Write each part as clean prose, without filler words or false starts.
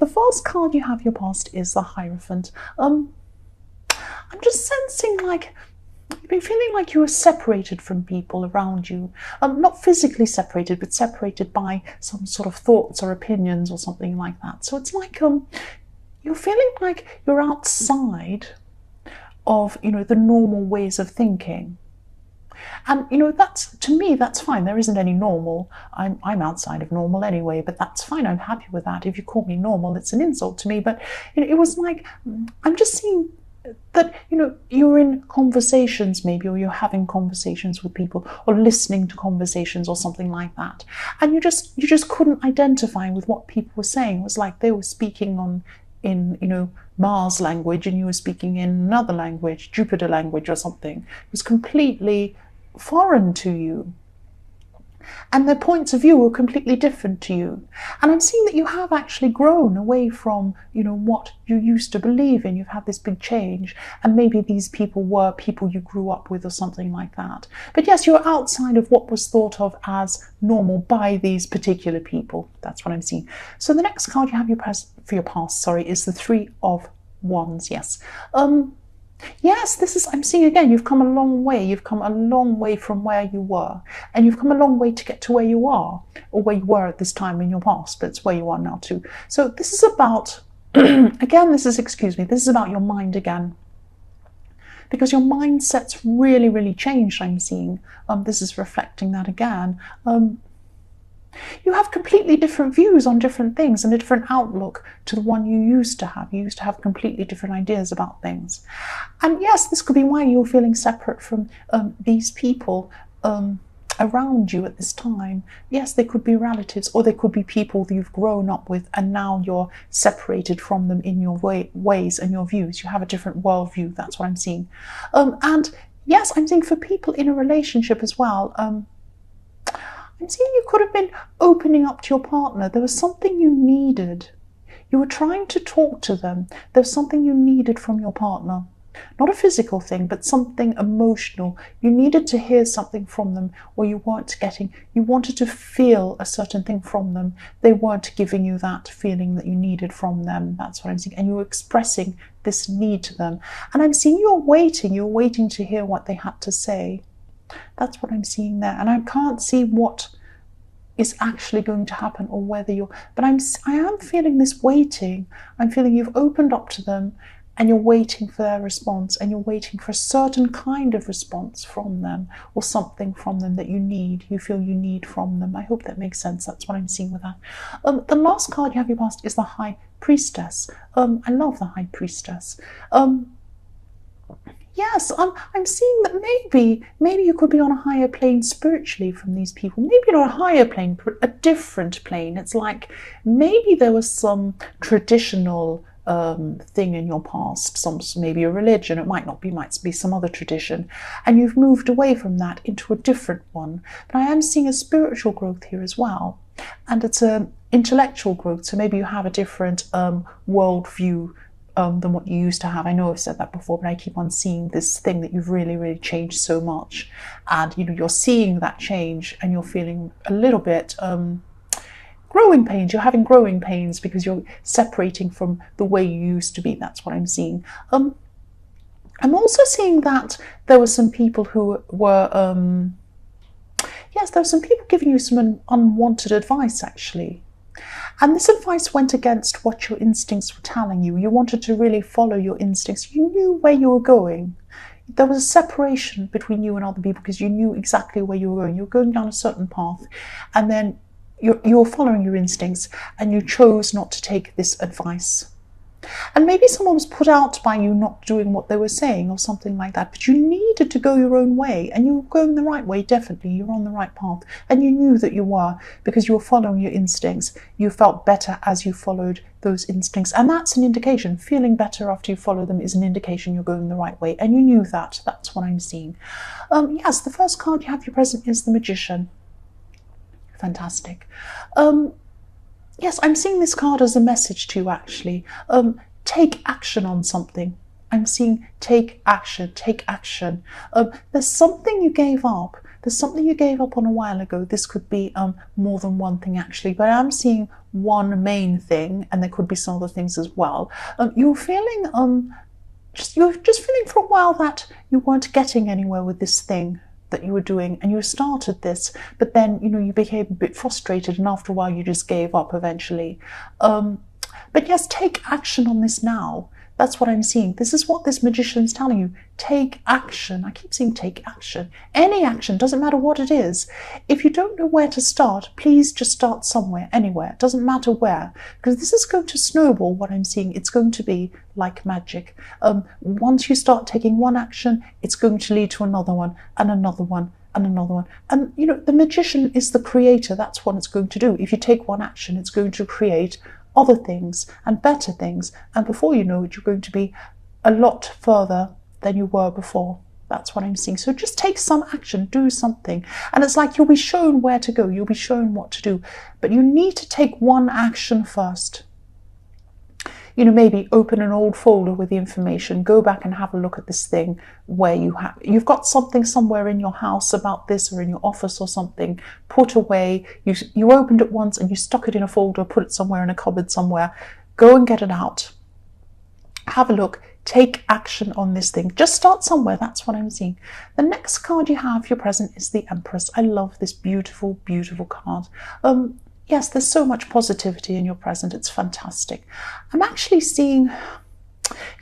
the first card you have your past is the Hierophant. I'm just sensing like you've been feeling like you were separated from people around you. Not physically separated, but separated by some sort of thoughts or opinions or something like that. So it's like you're feeling like you're outside of, the normal ways of thinking. And, that's, to me, that's fine. There isn't any normal. I'm outside of normal anyway, but that's fine. I'm happy with that. If you call me normal, it's an insult to me. But it was like, I'm just seeing that, you're in conversations maybe, or you're having conversations with people, or listening to conversations or something like that. And you just couldn't identify with what people were saying. It was like they were speaking in Mars language and you were speaking in another language, Jupiter language or something. It was completely foreign to you. And their points of view were completely different to you. And I'm seeing that you have actually grown away from, what you used to believe in. You've had this big change. And maybe these people were people you grew up with or something like that. But yes, you're outside of what was thought of as normal by these particular people. That's what I'm seeing. So the next card you have for your past, is the Three of Wands. Yes. Yes, I'm seeing again, you've come a long way. You've come a long way from where you were. And you've come a long way to get to where you are, or where you were at this time in your past, but it's where you are now too. So this is about, this is about your mind again. Because your mindset's really, really changed, I'm seeing. This is reflecting that again. You have completely different views on different things and a different outlook to the one you used to have. You used to have completely different ideas about things. And yes, this could be why you're feeling separate from these people around you at this time. Yes, they could be relatives, or they could be people that you've grown up with and now you're separated from them in your ways and your views. You have a different worldview. That's what I'm seeing. And yes, I'm seeing for people in a relationship as well. I'm seeing you could have been opening up to your partner. There was something you needed. You were trying to talk to them. There was something you needed from your partner. Not a physical thing, but something emotional. You needed to hear something from them, or you weren't getting. You wanted to feel a certain thing from them. They weren't giving you that feeling that you needed from them. That's what I'm seeing. And you were expressing this need to them. And I'm seeing you're waiting to hear what they had to say. That's what I'm seeing there. And I can't see what is actually going to happen, or whether but I am feeling this waiting. I'm feeling you've opened up to them and you're waiting for their response, and you're waiting for a certain kind of response from them, or something from them that you feel you need from them. I hope that makes sense. That's what I'm seeing with that. The last card you have your past is the High Priestess. I love the High Priestess. Yes, I'm seeing that maybe you could be on a higher plane spiritually from these people. Maybe not a higher plane, but a different plane. It's like maybe there was some traditional thing in your past, maybe a religion. It might be some other tradition, and you've moved away from that into a different one. But I am seeing a spiritual growth here as well, and it's an intellectual growth. So maybe you have a different worldview than what you used to have. I know I've said that before, but I keep on seeing this thing that you've really, really changed so much. And, you're seeing that change and you're feeling a little bit growing pains. You're having growing pains because you're separating from the way you used to be. That's what I'm seeing. I'm also seeing that there were some people who were, there were some people giving you some unwanted advice, actually. And this advice went against what your instincts were telling you. You wanted to really follow your instincts. You knew where you were going. There was a separation between you and other people because you knew exactly where you were going. You were going down a certain path, and then you were following your instincts, and you chose not to take this advice. And maybe someone was put out by you not doing what they were saying or something like that, but you needed to go your own way, and you were going the right way. Definitely, you're on the right path, and you knew that you were, because you were following your instincts. You felt better as you followed those instincts, and that's an indication. Feeling better after you follow them is an indication you're going the right way, and you knew that. That's what I'm seeing. Yes, the first card you have your present is the Magician. Fantastic. Yes, I'm seeing this card as a message to you, actually. Take action on something. I'm seeing take action, take action. There's something you gave up There's something you gave up on a while ago. This could be more than one thing actually, but I'm seeing one main thing, and there could be some other things as well. You're feeling you're just feeling for a while that you weren't getting anywhere with this thing that you were doing, and you started this, but then you became a bit frustrated, and after a while you just gave up eventually. But yes, take action on this now. That's what I'm seeing. This is what this magician's telling you. Take action. I keep saying take action. Any action, doesn't matter what it is. If you don't know where to start, please just start somewhere, anywhere. It doesn't matter where, because this is going to snowball. What I'm seeing, it's going to be like magic. Once you start taking one action, it's going to lead to another one and another one and another one. And the magician is the creator. That's what it's going to do. If you take one action, it's going to create other things and better things, and before you know it, you're going to be a lot further than you were before. That's what I'm seeing. So just take some action, do something, and it's like you'll be shown where to go, you'll be shown what to do, but you need to take one action first. Maybe open an old folder with the information, go back and have a look at this thing where you've got something somewhere in your house about this, or in your office or something, put away. You opened it once and you stuck it in a folder, put it somewhere in a cupboard somewhere. Go and get it out. Have a look. Take action on this thing. Just start somewhere. That's what I'm seeing. The next card you have, your present, is the Empress. I love this beautiful, beautiful card. Yes, there's so much positivity in your present. It's fantastic. I'm actually seeing,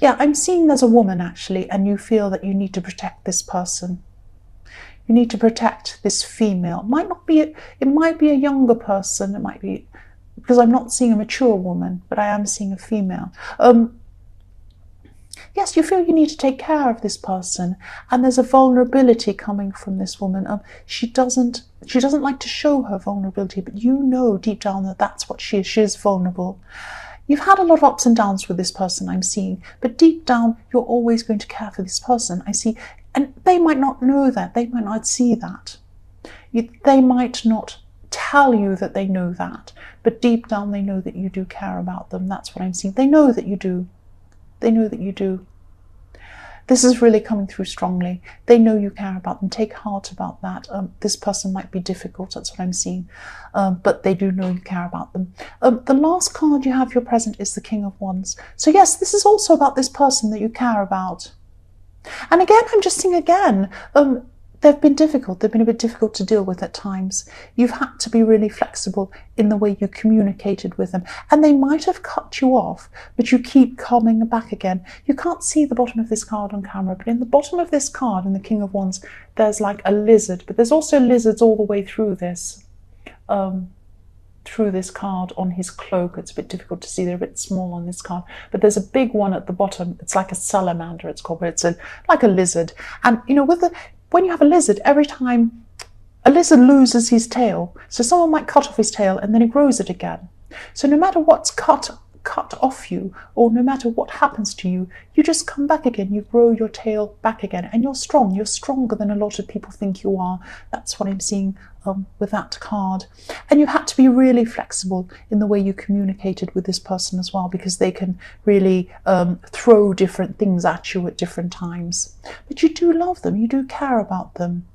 I'm seeing there's a woman actually, and you feel that you need to protect this person. You need to protect this female. It might be a younger person. It might be, because I'm not seeing a mature woman, but I am seeing a female. Yes, you feel you need to take care of this person, and there's a vulnerability coming from this woman. She doesn't like to show her vulnerability, but deep down that that's what she is. She is vulnerable. You've had a lot of ups and downs with this person, I'm seeing, but deep down you're always going to care for this person, I see. And they might not know that. They might not see that. They might not tell you that they know that, but deep down they know that you do care about them. That's what I'm seeing. They know that you do. They know that you do. This is really coming through strongly. They know you care about them. Take heart about that. This person might be difficult, that's what I'm seeing, but they do know you care about them. The last card you have, your present, is the King of Wands. So yes, this is also about this person that you care about. And again, I'm just seeing again, they've been difficult. They've been a bit difficult to deal with at times. You've had to be really flexible in the way you communicated with them. And they might have cut you off, but you keep coming back again. You can't see the bottom of this card on camera, but in the bottom of this card, in the King of Wands, there's like a lizard. But there's also lizards all the way through this. Through this card on his cloak. It's a bit difficult to see. They're a bit small on this card. But there's a big one at the bottom. It's like a salamander, it's called, but it's like a lizard. And, when you have a lizard, every time a lizard loses his tail, so someone might cut off his tail and then he grows it again. So no matter what's cut off you, or no matter what happens to you, you just come back again. You grow your tail back again, and you're strong. You're stronger than a lot of people think you are. That's what I'm seeing with that card. And you had to be really flexible in the way you communicated with this person as well, because they can really throw different things at you at different times. But you do love them. You do care about them.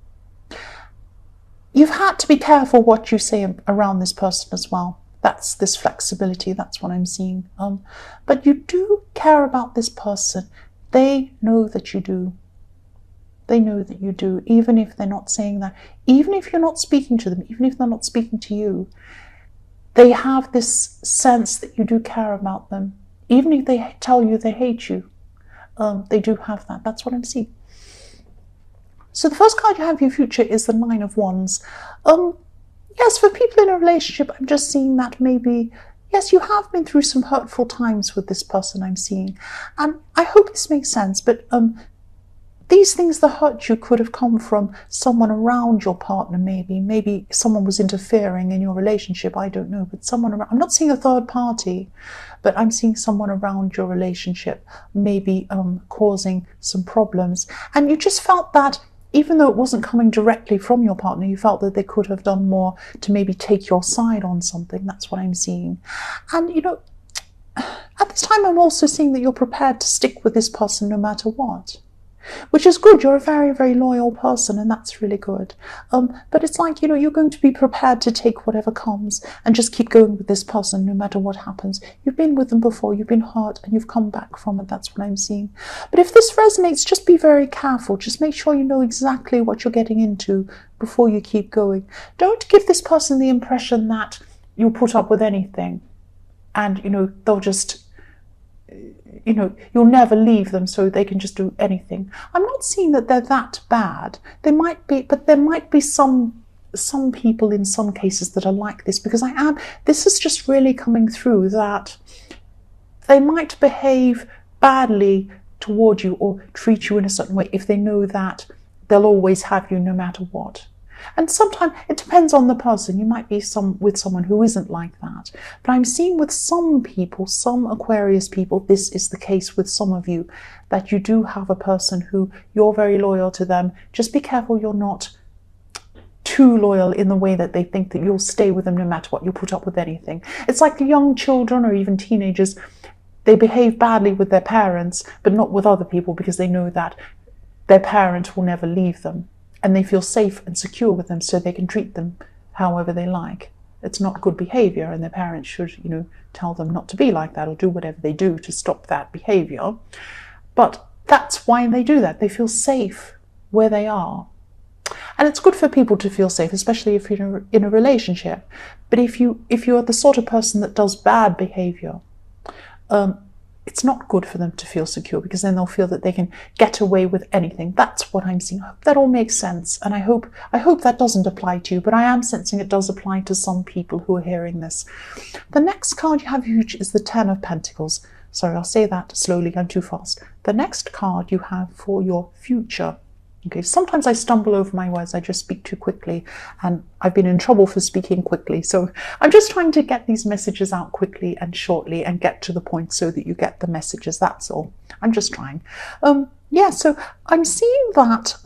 You've had to be careful what you say around this person as well. That's this flexibility. That's what I'm seeing. But you do care about this person. They know that you do. They know that you do, even if they're not saying that. Even if you're not speaking to them, even if they're not speaking to you, they have this sense that you do care about them. Even if they tell you they hate you, they do have that. That's what I'm seeing. So the first card you have for your future is the Nine of Wands. Yes, for people in a relationship, I'm just seeing that maybe, yes, you have been through some hurtful times with this person, I'm seeing. And I hope this makes sense, but these things that hurt you could have come from someone around your partner, maybe. Maybe someone was interfering in your relationship, I don't know, but someone around. I'm not seeing a third party, but I'm seeing someone around your relationship, maybe causing some problems. And you just felt that, even though it wasn't coming directly from your partner, you felt that they could have done more to maybe take your side on something. That's what I'm seeing. And, at this time, I'm also seeing that you're prepared to stick with this person no matter what. which is good. You're a very, very loyal person, and that's really good. But it's like, you know, you're going to be prepared to take whatever comes and just keep going with this person no matter what happens. You've been with them before, you've been hurt, and you've come back from it. That's what I'm seeing. But if this resonates, just be very careful. Just make sure you know exactly what you're getting into before you keep going. Don't give this person the impression that you'll put up with anything and, you know, they'll just, you know, you'll never leave them so they can just do anything. I'm not seeing that they're that bad. They might be, but there might be some people in some cases that are like this, because this is just really coming through that they might behave badly toward you or treat you in a certain way if they know that they'll always have you no matter what. And sometimes it depends on the person. You might be with someone who isn't like that. But I'm seeing with some people, some Aquarius people, this is the case with some of you, that you do have a person who you're very loyal to them. Just be careful you're not too loyal in the way that they think that you'll stay with them no matter what, you'll put up with anything. It's like the young children or even teenagers. They behave badly with their parents, but not with other people, because they know that their parent will never leave them. And they feel safe and secure with them, so they can treat them however they like. It's not good behavior, and their parents should, you know, tell them not to be like that or do whatever they do to stop that behavior. But that's why they do that. They feel safe where they are. And it's good for people to feel safe, especially if you're in a relationship. But if you're the sort of person that does bad behavior, it's not good for them to feel secure, because then they'll feel that they can get away with anything. That's what I'm seeing. I hope that all makes sense, and I hope that doesn't apply to you, but I am sensing it does apply to some people who are hearing this. The next card you have, which is the Ten of Pentacles. Sorry, I'll say that slowly, I'm too fast. The next card you have for your future. Okay, sometimes I stumble over my words, I just speak too quickly, and I've been in trouble for speaking quickly. So I'm just trying to get these messages out quickly and shortly and get to the point so that you get the messages, that's all. I'm just trying. Yeah, so I'm seeing that,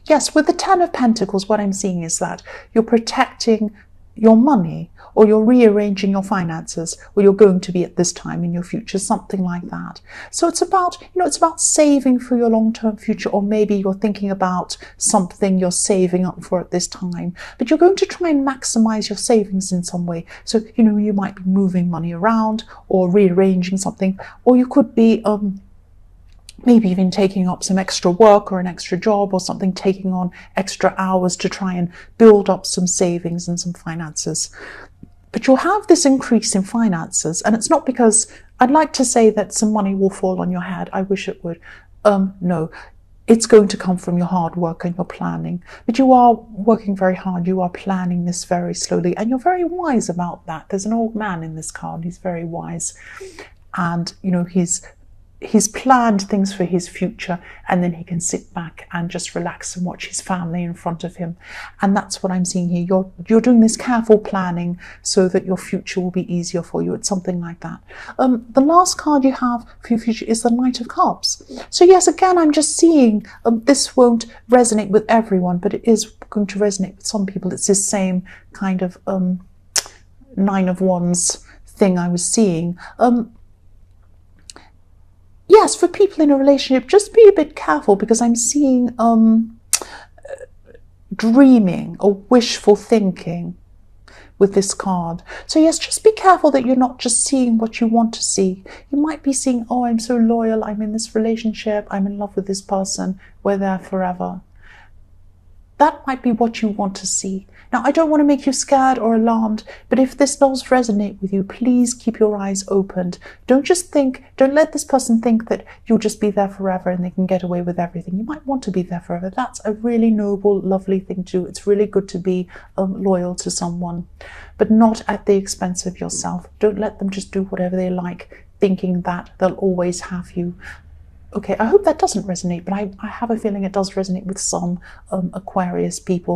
yes, with the Ten of Pentacles, what I'm seeing is that you're protecting your money, or you're rearranging your finances, or you're going to be at this time in your future, something like that. So it's about, you know, it's about saving for your long-term future, or maybe you're thinking about something you're saving up for at this time, but you're going to try and maximize your savings in some way. So, you know, you might be moving money around or rearranging something, or you could be maybe even taking up some extra work or an extra job or something, taking on extra hours to try and build up some savings and some finances. But you'll have this increase in finances, and it's not because, I'd like to say that some money will fall on your head. I wish it would. No, it's going to come from your hard work and your planning. But you are working very hard. You are planning this very slowly, and you're very wise about that. There's an old man in this card. He's very wise, and, you know, he's planned things for his future, and then he can sit back and just relax and watch his family in front of him. And that's what I'm seeing here. You're doing this careful planning so that your future will be easier for you. It's something like that. The last card you have for your future is the Knight of Cups. So yes, again, I'm just seeing this won't resonate with everyone, but it is going to resonate with some people. It's this same kind of Nine of Wands thing I was seeing. Yes, for people in a relationship, just be a bit careful, because I'm seeing dreaming or wishful thinking with this card. So yes, just be careful that you're not just seeing what you want to see. You might be seeing, oh, I'm so loyal, I'm in this relationship, I'm in love with this person, we're there forever. That might be what you want to see. Now, I don't want to make you scared or alarmed, but if this does resonate with you, please keep your eyes opened. Don't let this person think that you'll just be there forever and they can get away with everything. You might want to be there forever. That's a really noble, lovely thing to do. It's really good to be loyal to someone, but not at the expense of yourself. Don't let them just do whatever they like, thinking that they'll always have you. Okay, I hope that doesn't resonate, but I have a feeling it does resonate with some Aquarius people.